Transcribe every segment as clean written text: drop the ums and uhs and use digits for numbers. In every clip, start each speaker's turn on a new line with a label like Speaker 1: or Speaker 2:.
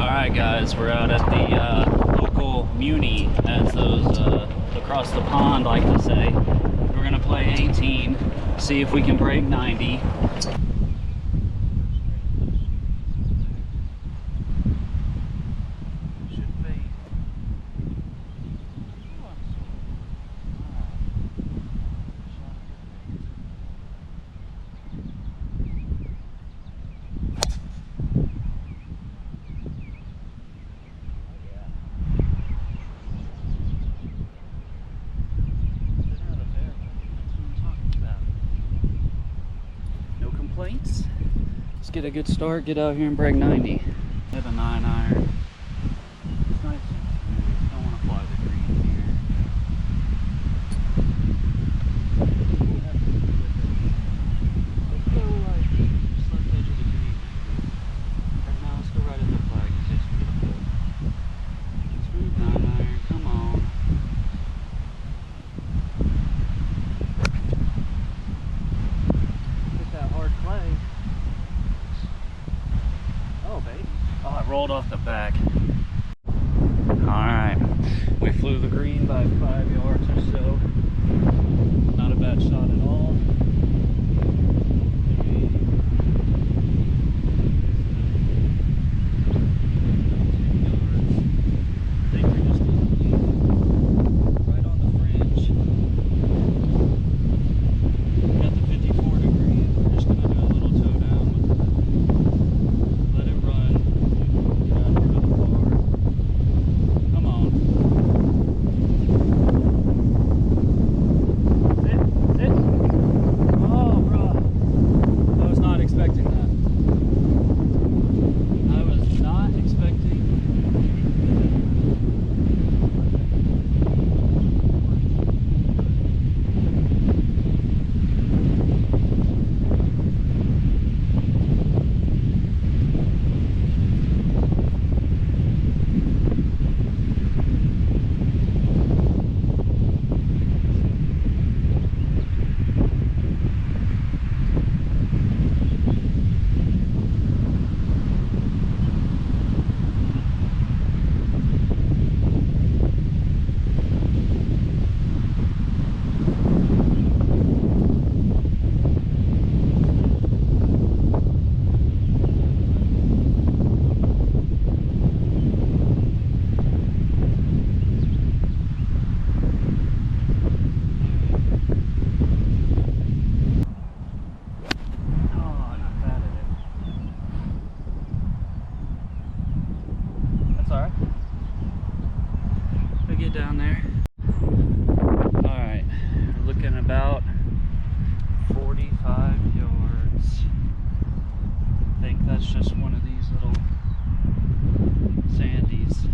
Speaker 1: Alright guys, we're out at the local Muni, as those across the pond like to say. We're gonna play 18, see if we can break 90. Let's get a good start, get out here and break 90. I have a 9-iron. It's nice and smooth. Don't want to fly the green here. Let's go like just left edge of the green. Right now, let's go right at the flag in case we get a hole. Smooth 9-iron, come on. Hit that hard clay. Oh, it rolled off the back. Alright, we flew the green by 5 yards or so. Not a bad shot at all. Right on the fringe. We got the 54 degree. We're just going to do a little toe down with it. Let it run. Down there. Alright, we're looking about 45 yards. I think that's just one of these little sandies.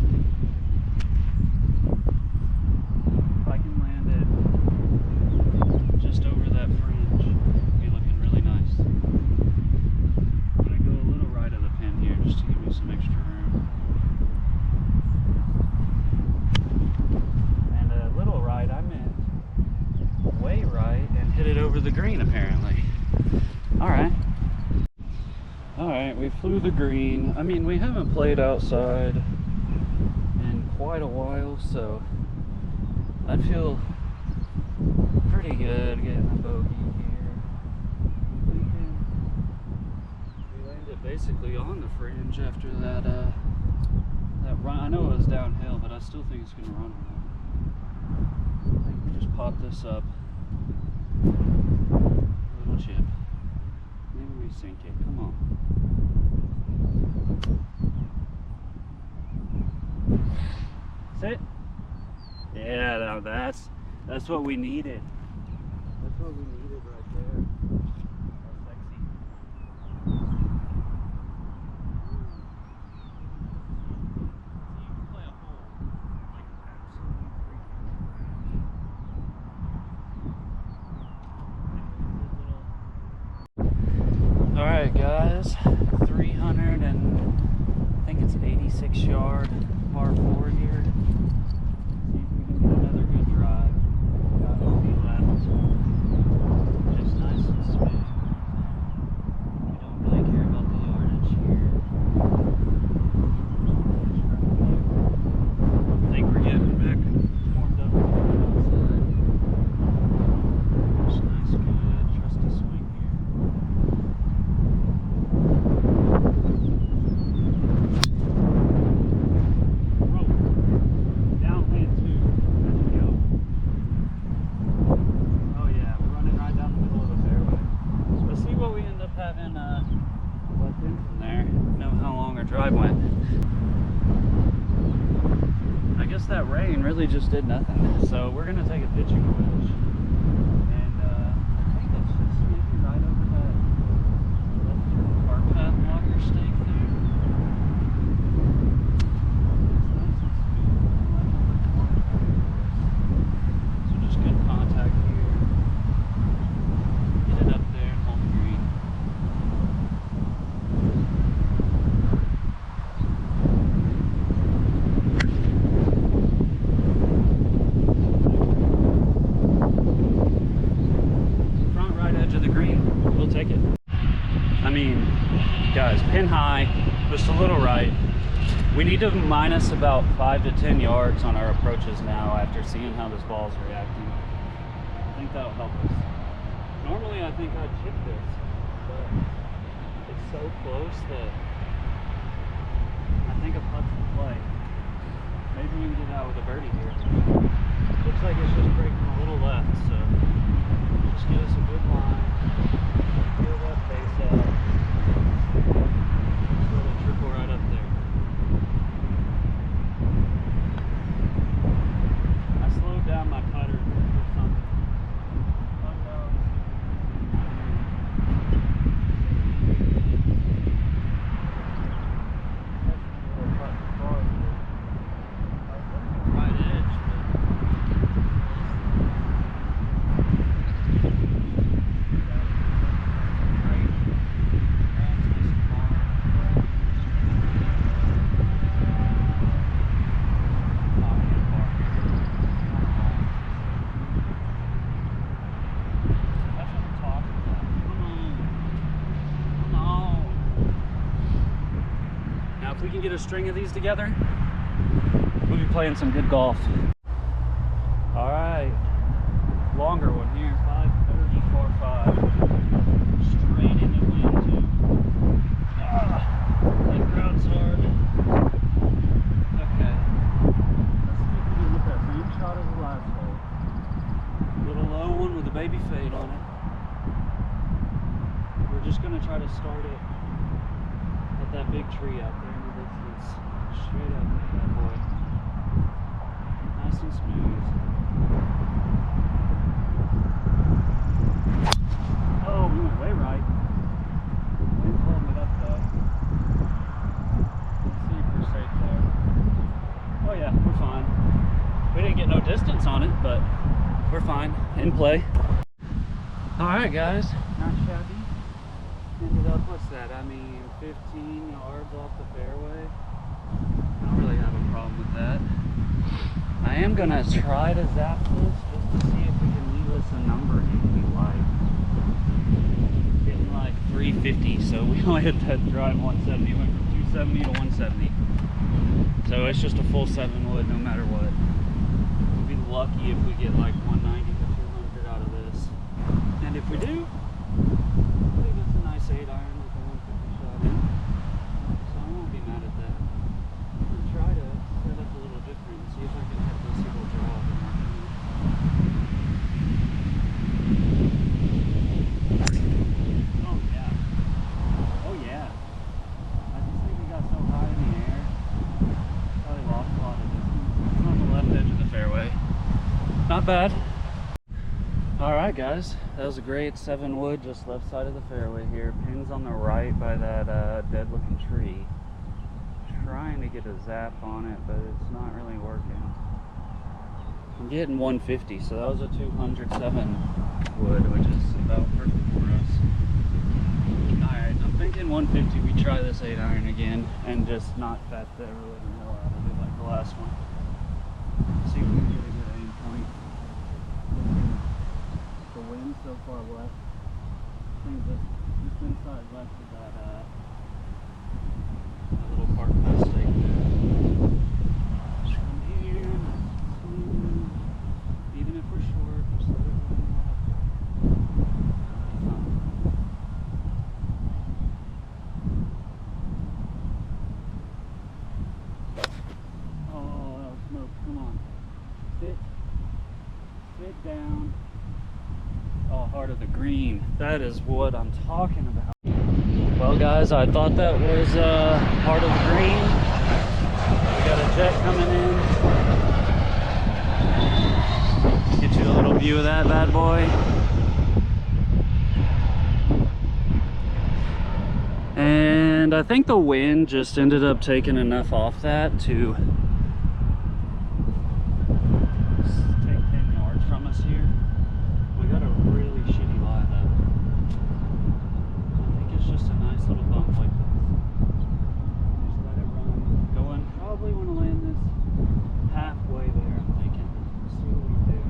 Speaker 1: If I can land it just over that fringe, it'll be looking really nice. I'm going to go a little right of the pin here just to give me some extra room. I meant way right and hit it over the green apparently. Alright, we flew the green. I mean, we haven't played outside in quite a while, so I feel pretty good getting a bogey here. We landed basically on the fringe after that run. I know it was downhill, but I still think it's gonna run on that. I think we just pop this up. A little chip. Maybe we sink it. Come on. Sit. Yeah, now that's what we needed. That's what we needed right there. That's sexy. You can play a hole like absolutely freaking. Alright guys, 300 and I think it's 86 yard par 4 here. See if we can get another good drive. Got OB left. Just nice and smooth. We don't really care about the yardage here. went. I guess that rain really just did nothing. So we're gonna take a pitching wedge. And I think it's just maybe right over that left turn car path blocker stake there. It's nice and smooth. So just good contact here. Get it up there and hold the green. Take it. I mean, guys, pin high, just a little right. We need to minus about 5 to 10 yards on our approaches now after seeing how this ball's reacting. I think that'll help us. Normally I think I'd chip this, but it's so close that I think a putt's the play. Maybe we can get out with a birdie here. Looks like it's just breaking a little left, so just give us a good line. Feel that face out. Just let it trickle right up there. I slowed down my putter for something. Oh no. Right edge, if we can get a string of these together, we'll be playing some good golf. All right, longer one here, 530, par 5. Straight into wind too. That ground's hard. Okay, let's see if we can get that same shot as the last hole. Little low one with a baby fade on it. We're just gonna try to start it at that big tree out there in the distance. Straight up with that boy. Nice and smooth. Oh, we went way right. Wind's holding it up though. Let's see if we're safe there. Oh yeah, we're fine. We didn't get no distance on it, but we're fine. In play. Alright guys, not shabby. Ended up, what's that? I mean, 15 yards off the fairway. I don't really have a problem with that. I am gonna try to zap this just to see if we can leave us a number we like. Getting like 350, so we only had to drive 170. Went from 270 to 170. So it's just a full 7 wood no matter what. We'll be lucky if we get like 190 to 200 out of this. And if we do, I think it's a nice 8 iron with a 150 shot in. So I won't be mad at that. I'm going to try to set up a little different and see if I can hit this little draw in our Oh yeah. Oh yeah. I just think we got so high in the air. Probably lost a lot of distance. It's on the left edge of the fairway. Not bad. Alright guys, that was a great 7 wood just left side of the fairway here. Pins on the right by that dead looking tree. Trying to get a zap on it, but it's not really working. I'm getting 150, so that was a 207 wood, which is about perfect for us. Alright, I'm thinking 150 we try this 8 iron again and just not bat the living hell out of it like the last one. See if we can get a good aim point. The wind so far left. I think this inside left of that little park pass stake there. Just come here, nice and smooth. Even if we're short, just let it run up. Oh, that was smoke. Come on. Sit down. Oh, heart of the green. That is what I'm talking about. Well, guys, I thought that was part of the green. We got a jet coming in. Get you a little view of that bad boy. And I think the wind just ended up taking enough off that to take 10 yards from us here. We got a really shitty lie though. I think it's just a nice little bump like this. Just let it run. Going, probably want to land this halfway there, I'm thinking. Let's see what we do.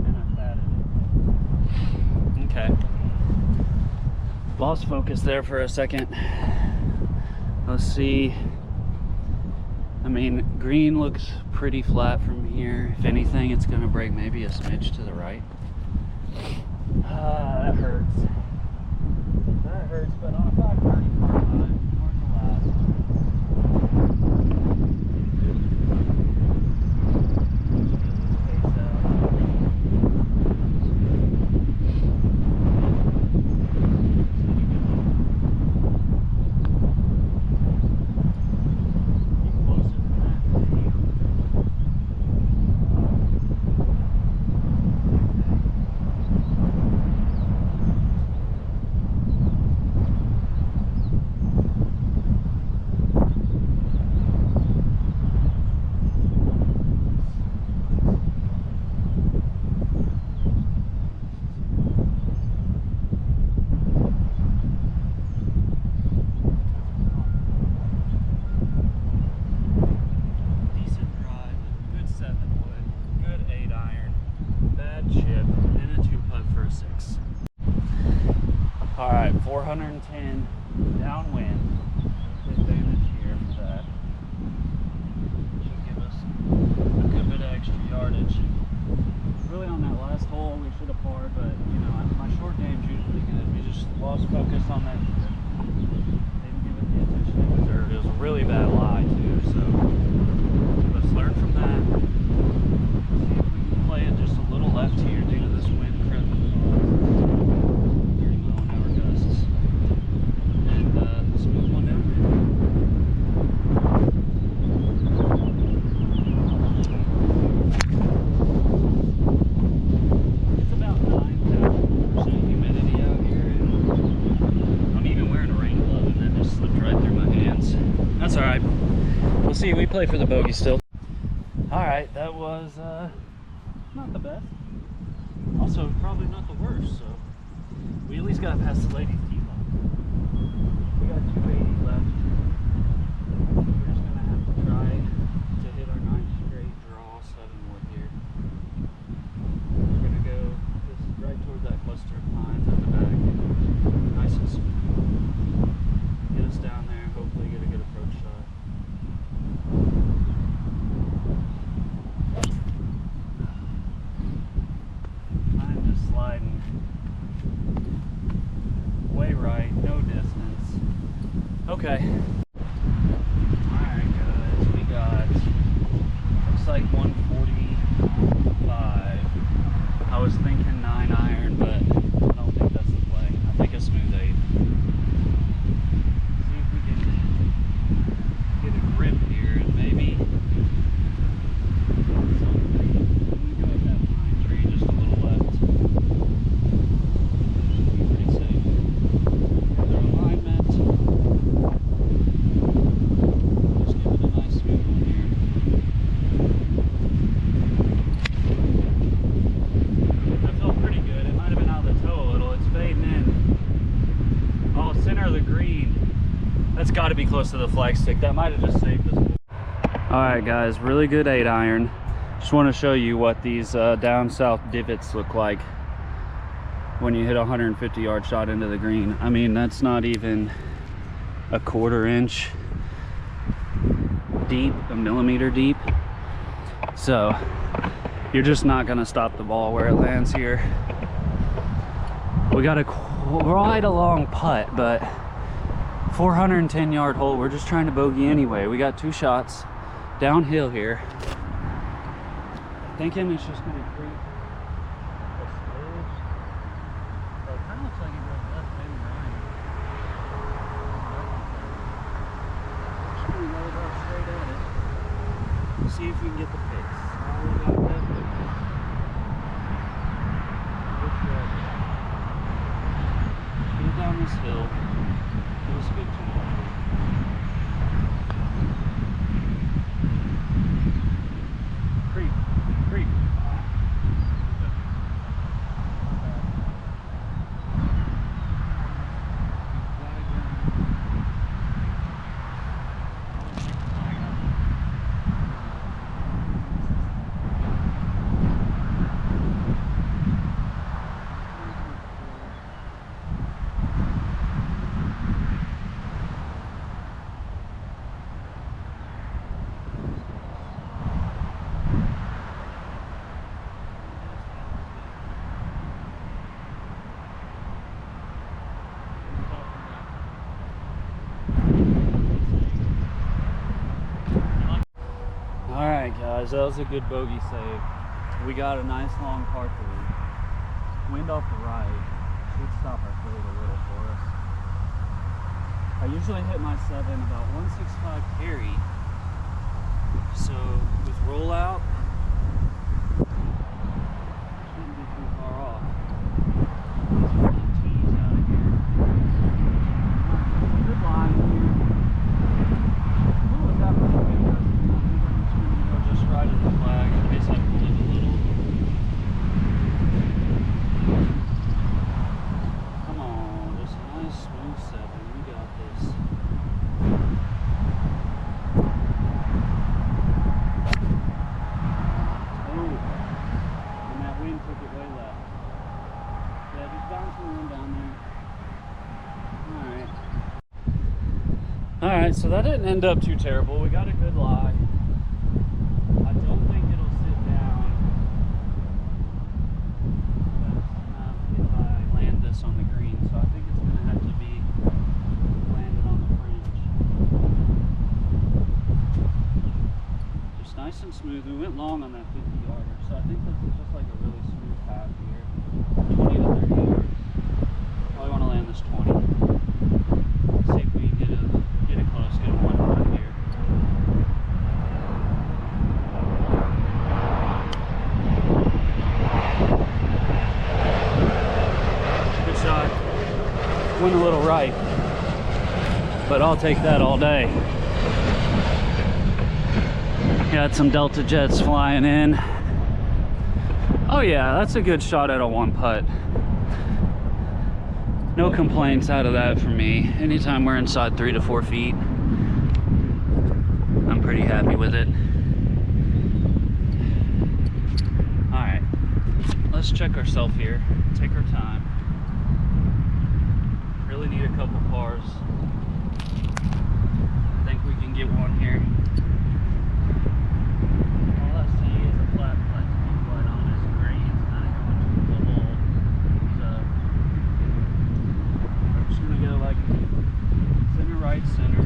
Speaker 1: And I fatted it. Okay. Lost focus there for a second. Let's see. I mean, green looks pretty flat from here. If anything, it's gonna break maybe a smidge to the right. That hurts. That hurts, but on a 530 par 5, hard to last. All right, 410 downwind. Advantage here for that. Should give us a good bit of extra yardage. Really on that last hole, we should have parred, but you know, my short game's usually good. We just lost focus on that shit. Didn't give it the attention it deserved. It was a really bad lie too, so let's learn from that. See if we can play it just a little left here due to this wind crept. That's all right. We'll see. We play for the bogey still. All right, that was not the best. Also, probably not the worst. So we at least got past the ladies' tee box. We got 280 left. We're just gonna have to try to hit our 9th straight draw 7 wood here. We're gonna go just right towards that cluster of pines at the back. Nice and smooth. Get us down there. Hopefully get a good approach shot. I'm just sliding way right, no distance. Okay. Alright guys, we got, looks like 145. I was thinking 9 iron, but I don't think that's the play. I think a smooth 8. Get a grip here and maybe something. We go with that pine tree just a little left. Should be pretty safe. Here's our alignment. Just give it a nice smooth one here. That felt pretty good. It might have been out of the toe a little. It's fading in. Oh, center of the green. That's got to be close to the flag stick. That might have just saved us. All right, guys, really good 8 iron. Just want to show you what these down south divots look like when you hit a 150-yard shot into the green. I mean, that's not even a 1/4 inch deep, a millimeter deep. So you're just not going to stop the ball where it lands here. We got a quite a long putt, but 410-yard hole. We're just trying to bogey anyway. We got 2 shots downhill here. Thinking it's just gonna creep a smidge. See if we can get the pace. All we got left. Get down this hill. Give us a good 200. Creep, creep. Alright guys, that was a good bogey save. We got a nice long par 3. Wind off the right. Should stop our fade a little for us. I usually hit my 7 about 165 carry. So with rollout, shouldn't be too far off. Tees out of here. Good line here. Ooh, that was good. Just right at the flag in case I pull it a little. Come on, just a nice smooth 7. We got this. Oh, and that wind took it way left. Yeah, just bouncing the wind down there. Alright, so that didn't end up too terrible. We got a good lie. I don't think it'll sit down fast enough if I land this on the green, so I think it's going to have to be landed on the fringe. Just nice and smooth. We went long on that 50-yarder, so I think this is just like a really smooth path here. 20 to 30 yards. Probably want to land this 20. See if we can get it close, get a 1 putt here. Went a little right, but I'll take that all day. Got some Delta Jets flying in. Oh yeah, that's a good shot at a 1 putt. No complaints out of that for me. Anytime we're inside 3 to 4 feet, I'm pretty happy with it. All right, let's check ourselves here. Take our time. Really need a couple pars. I think we can get one here. All I see is a flat speed on this green. It's kind of going to the hole. So we're just gonna go like center, right, center.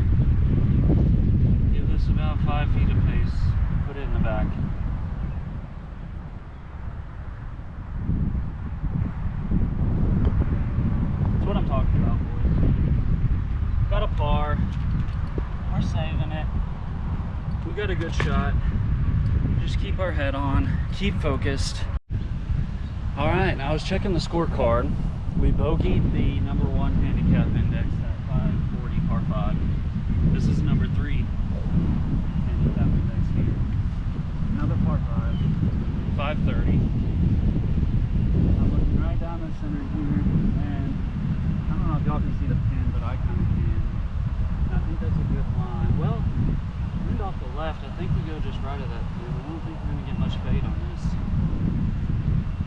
Speaker 1: Give this about 5 feet of pace. Put it in the back. That's what I'm talking about, boys. Got a par. We're saving it. We got a good shot. Just keep our head on. Keep focused. All right, I was checking the scorecard. We bogeyed the number 1 handicap index at 540 par 5. This is number 3 handicap index here. Another par 5. 530. I'm looking right down the center here, and I don't know if y'all can see the pin, but I kind of can. And I think that's a good line. Well, wind off the left. I think we go just right of that pin. I don't think we're going to get much fade on this.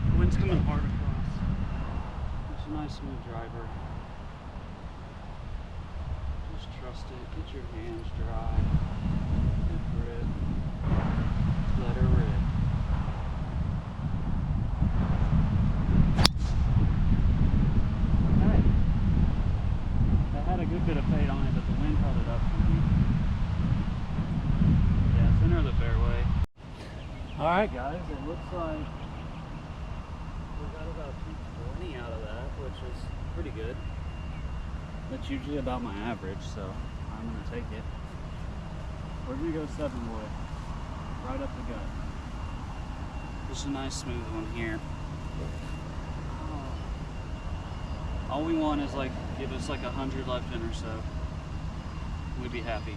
Speaker 1: The wind's coming hard across. It's a nice smooth driver. Just trust it. Get your hands dry. Good grip. Let her rip. A good bit of fade on it, but the wind held it up for me. Yeah, center of the fairway. Alright guys, it looks like we got about 220 out of that, which is pretty good. That's usually about my average, so I'm going to take it. We're going to go 7 wood. right up the gut. Just a nice smooth one here. All we want is like, give us like 100 left in or so. We'd be happy.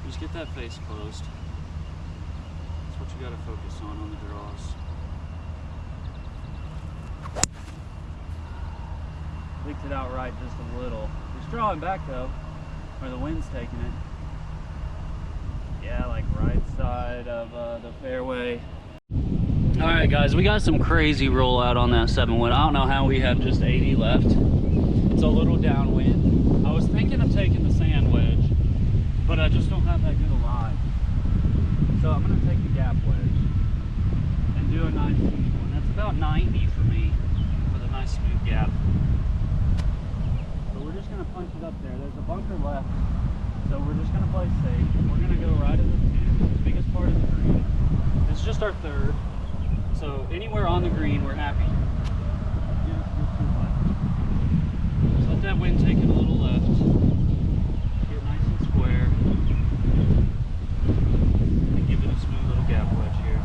Speaker 1: Just get that face closed. That's what you gotta focus on the draws. Leaked it out right just a little. It's drawing back though, where the wind's taking it. Yeah, like right side of the fairway. All right, guys, we got some crazy rollout on that 7-wood. I don't know how we have just 80 left. It's a little downwind. I was thinking of taking the sand wedge, but I just don't have that good a lie. So I'm gonna take the gap wedge and do a nice smooth one. That's about 90 for me with a nice smooth gap. So we're just gonna punch it up there. There's a bunker left, so we're just gonna play safe. We're gonna go right at the pin, the biggest part of the green. It's just our third. So anywhere on the green, we're happy. Just let that wind take it a little left. Get nice and square. And give it a smooth little gap wedge here.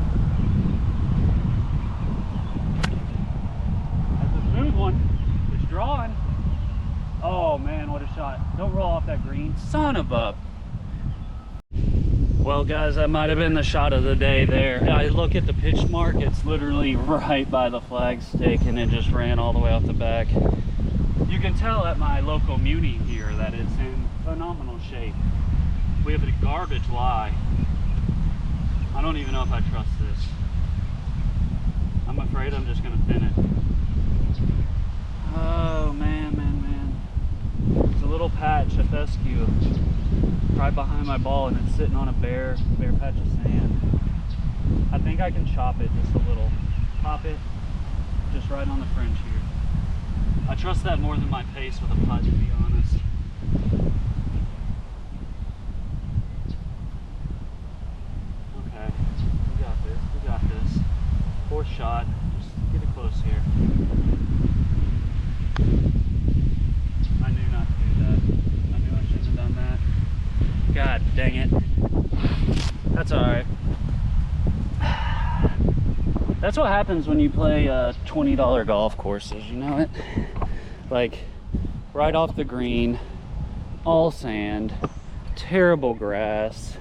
Speaker 1: That's a smooth one. It's drawing. Oh man, what a shot. Don't roll off that green. Son of a... Well guys, that might have been the shot of the day there. I look at the pitch mark, it's literally right by the flag stick and it just ran all the way off the back. You can tell at my local muni here that it's in phenomenal shape. We have a garbage lie. I don't even know if I trust this. I'm afraid I'm just gonna thin it. Oh man, man, man. There's a little patch, a fescue, right behind my ball, and it's sitting on a bare patch of sand. I think I can chop it just a little. Pop it just right on the fringe here. I trust that more than my pace with a putt, to be honest. Okay, we got this, we got this. Fourth shot, just get it close here. I knew not to do that. I knew I shouldn't have done that. God dang it. That's alright. That's what happens when you play $20 golf courses, you know it? Like, right off the green, all sand, terrible grass.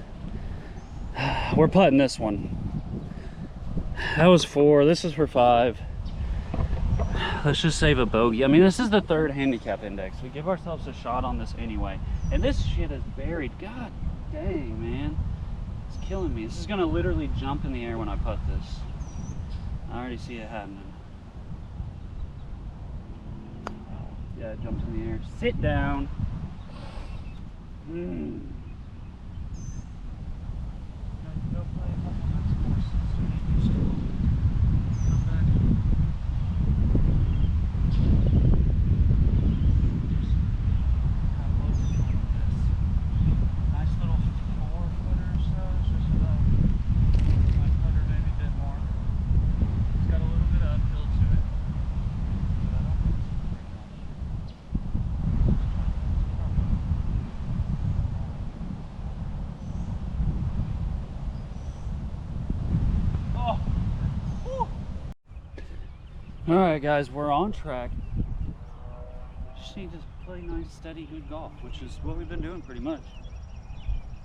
Speaker 1: We're putting this one. That was 4, this is for 5. Let's just save a bogey. I mean, this is the 3rd handicap index. We give ourselves a shot on this anyway. And this shit is buried. God dang, man. It's killing me. This is gonna literally jump in the air when I putt this. I already see it happening. Yeah, it jumps in the air. Sit down. Go play a couple nice courses. You need to still come back. All right, guys, we're on track. Just need to play nice, steady, good golf, which is what we've been doing pretty much.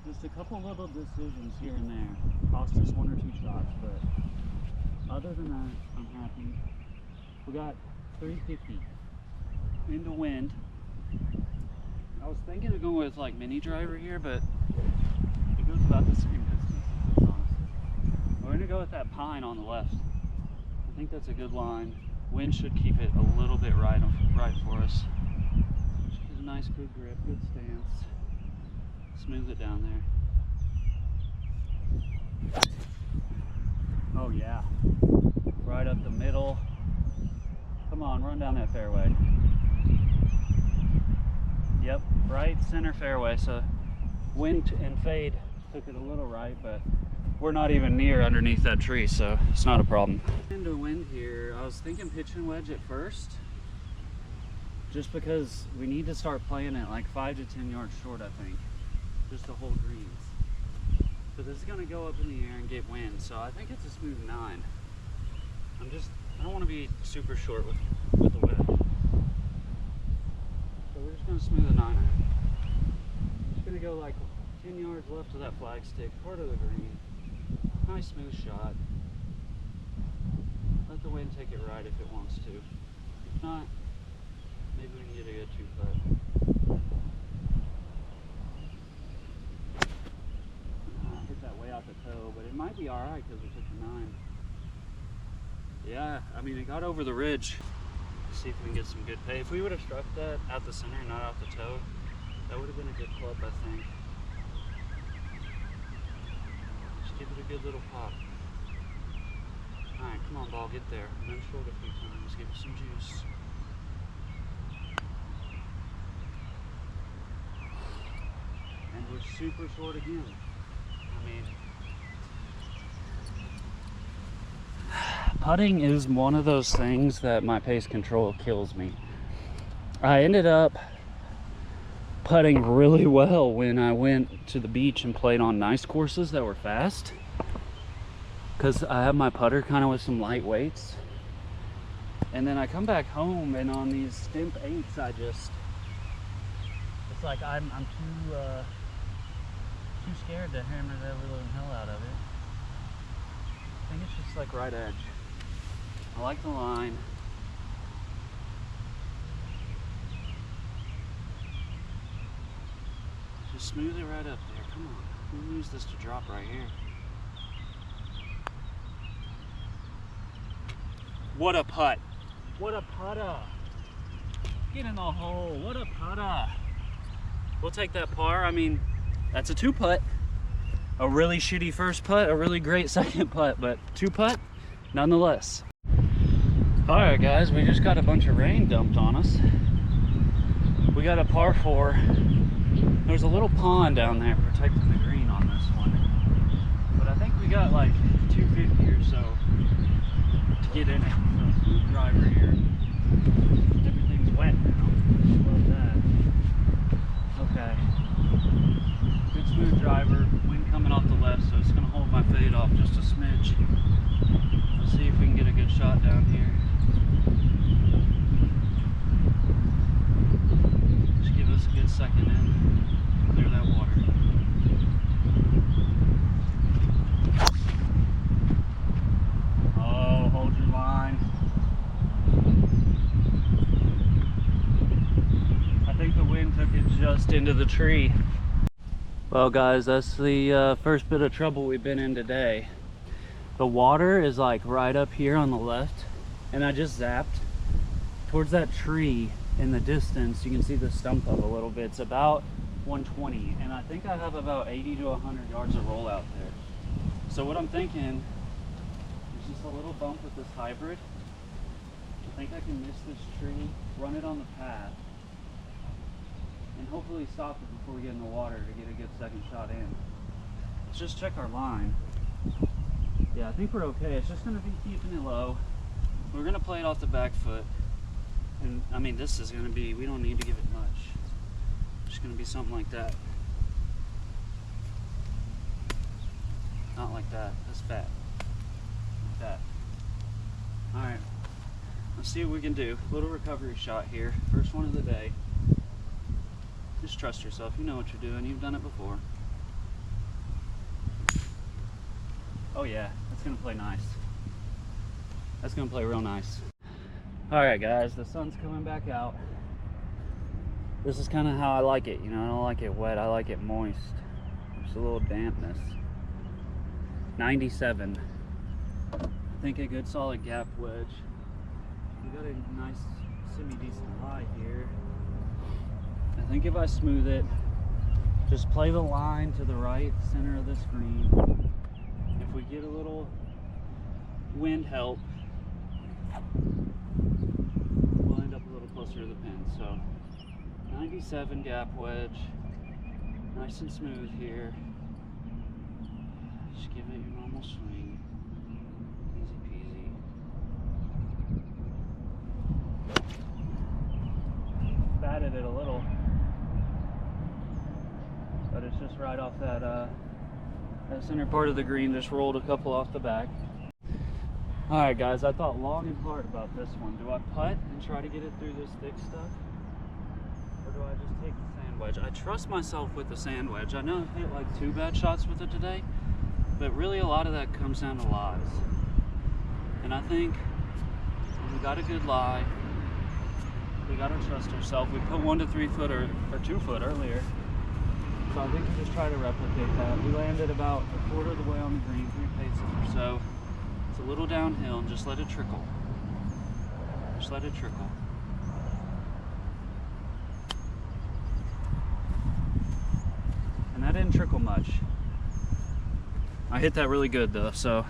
Speaker 1: Just a couple little decisions here and there. Cost us 1 or 2 shots, but other than that, I'm happy. We got 350 into wind. I was thinking of going with like mini driver here, but it goes about the same distance, honestly. We're gonna go with that pine on the left. I think that's a good line. Wind should keep it a little bit right for us. Just get a nice good grip, good stance. Smooth it down there. Oh yeah. Right up the middle. Come on, run down that fairway. Yep, right center fairway. So wind and fade took it a little right, but we're not even near underneath that tree, so it's not a problem. Into wind here, I was thinking pitch and wedge at first, just because we need to start playing it like 5 to 10 yards short, I think, just to hold greens. but this is gonna go up in the air and get wind, so I think it's a smooth 9. I don't want to be super short with the wind, so we're just gonna smooth a 9. Just gonna go like 10 yards left of that flag stick, part of the green. Nice smooth shot. Let the wind take it right if it wants to. If not, maybe we can get a good 2-putt. Hit that way out the toe, but it might be alright because we took the 9. Yeah, I mean, it got over the ridge. Let's see if we can get some good pay. If we would have struck that out the center, not out the toe, that would have been a good club, I think. Just give it a good little pop. Alright, come on, ball, get there. Bend short a few times, give it some juice. And we're super short again. I mean, putting is one of those things that my pace control kills me. I ended up putting really well when I went to the beach and played on nice courses that were fast, because I have my putter kind of with some light weights, and then I come back home and on these stimp 8s it's like I'm too scared to hammer that little hell out of it. I think it's just like right edge. I like the line. Just smooth it right up there. Come on. We can use this to drop right here. What a putt. What a putter. Get in the hole. What a putter. We'll take that par. I mean, that's a 2-putt. A really shitty first putt, a really great second putt, but 2-putt nonetheless. All right, guys, we just got a bunch of rain dumped on us. We got a par 4. There's a little pond down there protecting the green on this one, but I think we got like 250 or so to get in it. So smooth driver here. Everything's wet now. Love that. Okay. Good smooth driver. Wind coming off the left, so it's gonna hold my fade off just a smidge. Let's see if we can get a good shot down here. Just give us a good second in. Clear that water. Oh, hold your line. I think the wind took it just into the tree. Well, guys, that's the first bit of trouble we've been in today. The water is like right up here on the left, and I just zapped towards that tree in the distance. You can see the stump of a little bit. It's about 120, and I think I have about 80 to 100 yards of roll out there. So what I'm thinking is just a little bump with this hybrid. I think I can miss this tree, run it on the path, and hopefully stop it before we get in the water to get a good second shot in. Let's just check our line. Yeah, I think we're okay. It's just going to be keeping it low. We're going to play it off the back foot. And I mean, this is going to be, we don't need to give it much. It's just going to be something like that. Not like that. That's fat. Like that. Alright. Let's see what we can do. Little recovery shot here. First one of the day. Just trust yourself. You know what you're doing. You've done it before. Oh yeah, that's gonna play nice. That's gonna play real nice. Alright guys, the sun's coming back out. This is kind of how I like it, you know. I don't like it wet, I like it moist. Just a little dampness. 97. I think a good solid gap wedge. We got a nice semi-decent lie here. I think if I smooth it, just play the line to the right center of the screen. If we get a little wind help, we'll end up a little closer to the pin. So 97 gap wedge, nice and smooth here. Just give it your normal swing, easy peasy. Batted it a little, but it's just right off that That center part of the green just rolled a couple off the back. All right, guys, I thought long and hard about this one. Do I putt and try to get it through this thick stuff? Or do I just take the sand wedge? I trust myself with the sand wedge. I know I've hit like 2 bad shots with it today, but really a lot of that comes down to lies. And I think we got a good lie. We got to trust ourselves. We put 1 to 3 foot or 2 foot earlier. So I think we just try to replicate that. We landed about a quarter of the way on the green, 3 paces or so. It's a little downhill, and just let it trickle. Just let it trickle. And that didn't trickle much. I hit that really good though, so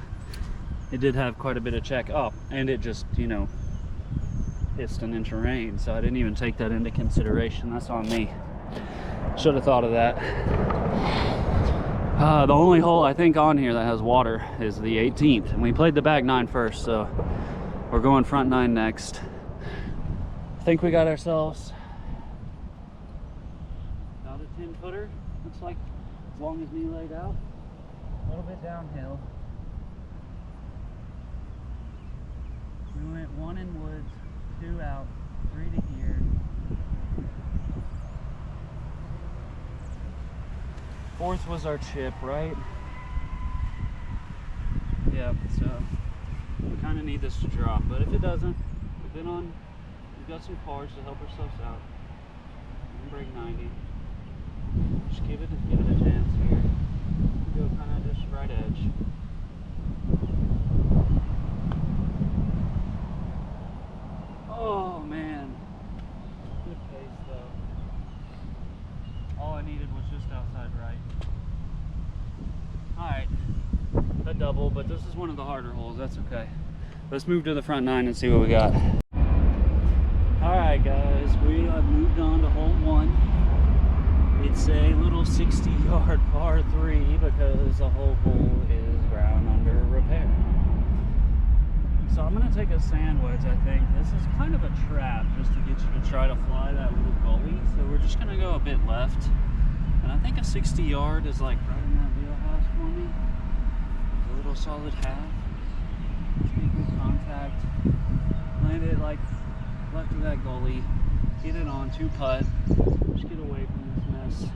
Speaker 1: it did have quite a bit of check up, and it just, you know, hissed an inch of rain, so I didn't even take that into consideration. That's on me. Should have thought of that. The only hole I think on here that has water is the 18th, and we played the back 9 first, so we're going front 9 next. I think we got ourselves about a 10 footer. Looks like, as long as me laid out. A little bit downhill. We went 1 in woods, 2 out, 3 to here. 4th was our chip, right? Yeah, so we kind of need this to drop, but if it doesn't, we've got some cars to help ourselves out. We can break 90. Just give it a chance here. Go kind of just right edge. Oh man, good pace though. All I needed was just outside right. Alright, a double, but this is one of the harder holes, that's okay. Let's move to the front 9 and see what we got. Alright guys, we have moved on to hole 1. It's a little 60-yard par 3 because the whole hole is ground under repair. So I'm going to take a sand wedge, I think. This is kind of a trap just to get you to try to fly that little gully. So we're just going to go a bit left. And I think a 60-yard is like right in that wheelhouse for me. A little solid half. Just make good contact. Land it like left of that gully. Get it on 2 putt. Just get away from this mess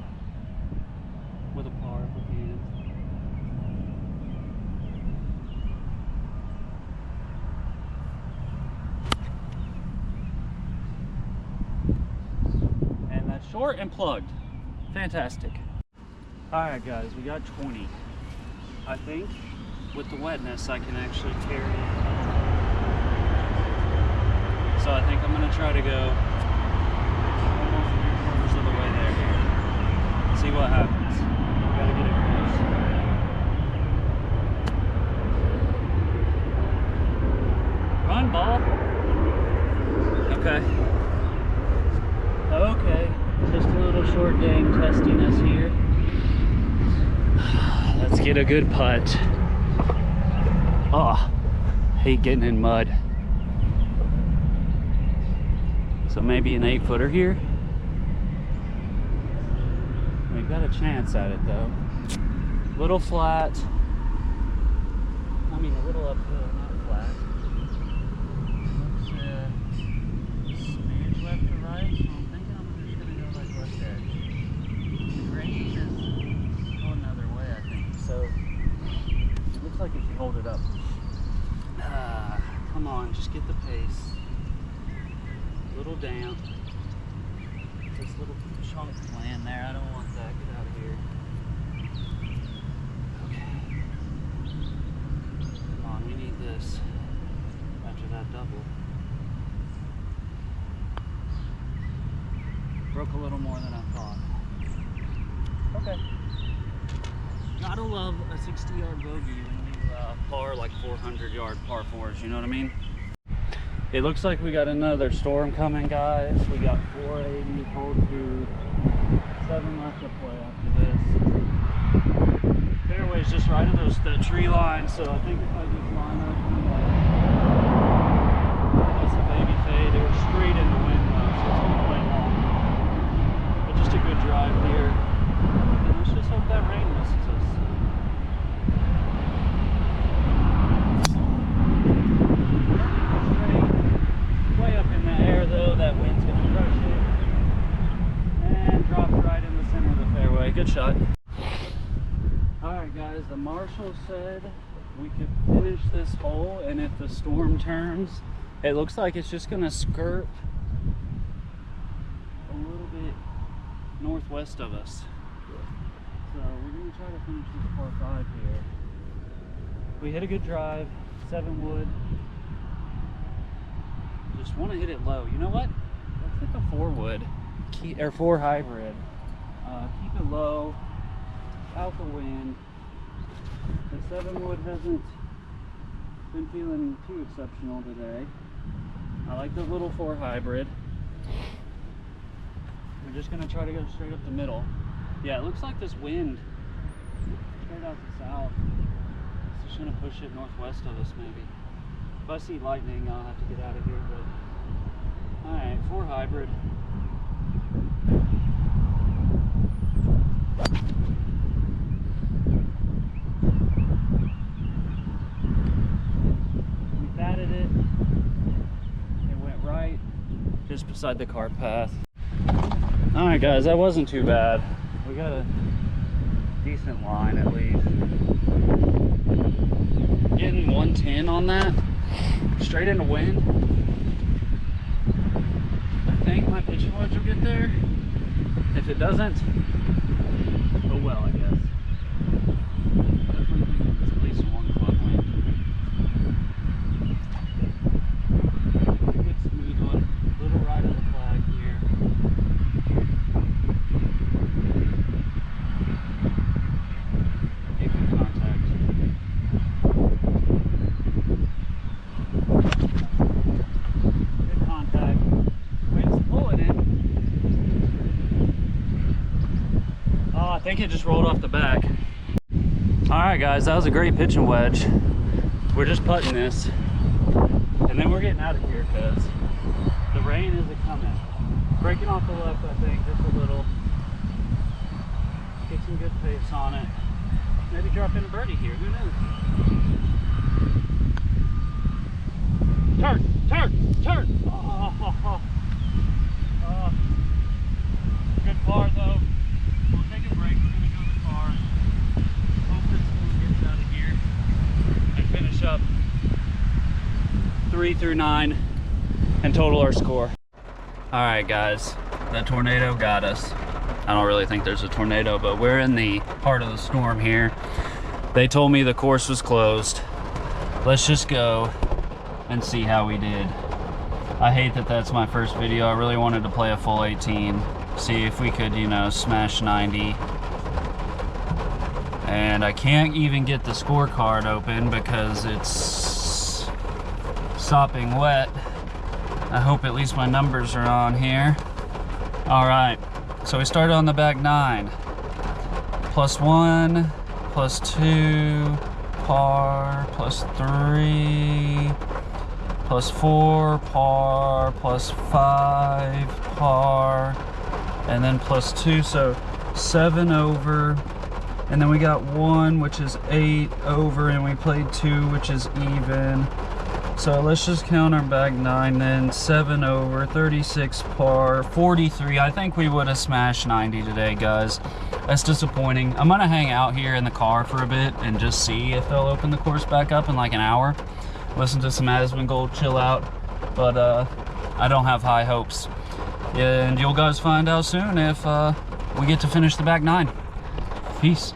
Speaker 1: with a par if we can. And that's short and plugged. Fantastic. Alright guys, we got 20. I think with the wetness I can actually carry it. So I think I'm going to try to go almost 3/4 of the way there here. See what happens. Gotta get it close. Run, ball. Okay. Okay. Just a little short game testing us here. Let's get a good putt. Oh, hate getting in mud. So maybe an 8-footer here. We've got a chance at it though. Little flat. I mean a little uphill, not flat. Looks smidge left to right, so I'm thinking I'm just gonna go like left edge. The green is going another way, I think. So it looks like it should hold it up. Come on, just get the pace. Little damp. This little chunk land there, I don't want that. Get out of here. Okay. Come on, we need this after that double. Broke a little more than I thought. Okay. Gotta love a 60-yard bogey when you par like 400-yard par 4s, you know what I mean? It looks like we got another storm coming, guys. We got 480, hole 2, 7 left to play after this. Fairway's just right of that tree line, so I think if I just line up that's a baby fade. It was straight in the wind though, so it's gonna play long. But just a good drive here. And let's just hope that rain misses us. Way up in the air though, that wind's gonna crush it. And drop right in the center of the fairway. Good shot. Alright guys, the marshal said we could finish this hole, and if the storm turns, it looks like it's just gonna skirt a little bit northwest of us. So we're gonna try to finish this par 5 here. We hit a good drive, 7 wood. Just want to hit it low. You know what? Let's hit the 4 wood, or 4 hybrid. Keep it low, out the wind. The 7 wood hasn't been feeling too exceptional today. I like the little 4 hybrid. We're just gonna try to go straight up the middle. Yeah, it looks like this wind straight out the south. It's just gonna push it northwest of us maybe. If I see lightning, I'll have to get out of here, but alright, 4 hybrid. We batted it. It went right, just beside the cart path. Alright guys, that wasn't too bad. We got a decent line at least. Getting 110 on that, straight into wind. I think my pitching wedge will get there. If it doesn't, oh well, I guess. Definitely think it's at least 1 club wind. Good smooth one, little right of the flag here. Make good contact. Good contact. Wind's pulling it. Oh, I think it just rolled off the back. Alright guys, that was a great pitching wedge. We're just putting this. And then we're getting out of here because the rain isn't coming. Breaking off the left, I think, just a little. Get some good pace on it. Maybe drop in a birdie here, who knows? Turn, turn, turn! Oh, oh, oh. Oh. Good par though. We'll take a break, we're gonna go to the car. Hope this one gets out of here. And finish up 3 through 9 and total our score. Alright guys, that tornado got us. I don't really think there's a tornado, but we're in the heart of the storm here. They told me the course was closed. Let's just go and see how we did. I hate that that's my first video. I really wanted to play a full 18, see if we could, you know, smash 90. And I can't even get the scorecard open because it's sopping wet. I hope at least my numbers are on here. All right, so we started on the back 9. +1, +2, par, +3, +4, par, +5, par, and then +2, so 7 over. And then we got 1, which is 8 over, and we played 2, which is even. So let's just count our back 9 then. 7 over, 36 par, 43. I think we would have smashed 90 today, guys. That's disappointing. I'm gonna hang out here in the car for a bit and just see if they'll open the course back up in like an hour. Listen to some Asmongold, chill out. But I don't have high hopes. And you'll guys find out soon if we get to finish the back 9. Peace.